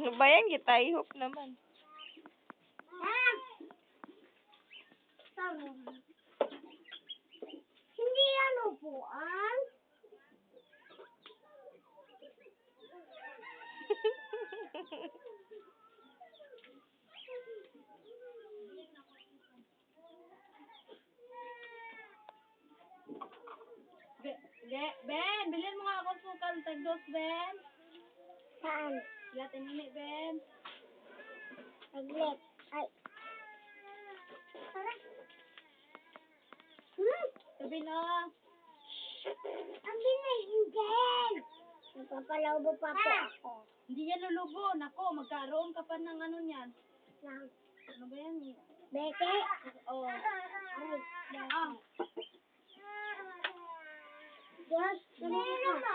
Bayan kita, ihop naman. Hindi yan upuan. Ben, bilhin mo nga ako sukal tagdos, Ben. Saan? Latin ini, Ben. Saglit. Ay. Tara. Sabi na. Ang binigyan. Nagpapalawbo pa po ako. Hindi yan lulubo. Nako, magkaroon ka pa ng ano niyan. Ano ba yan? Beke? Oh. Ay. Ah. Diyos, meron ako.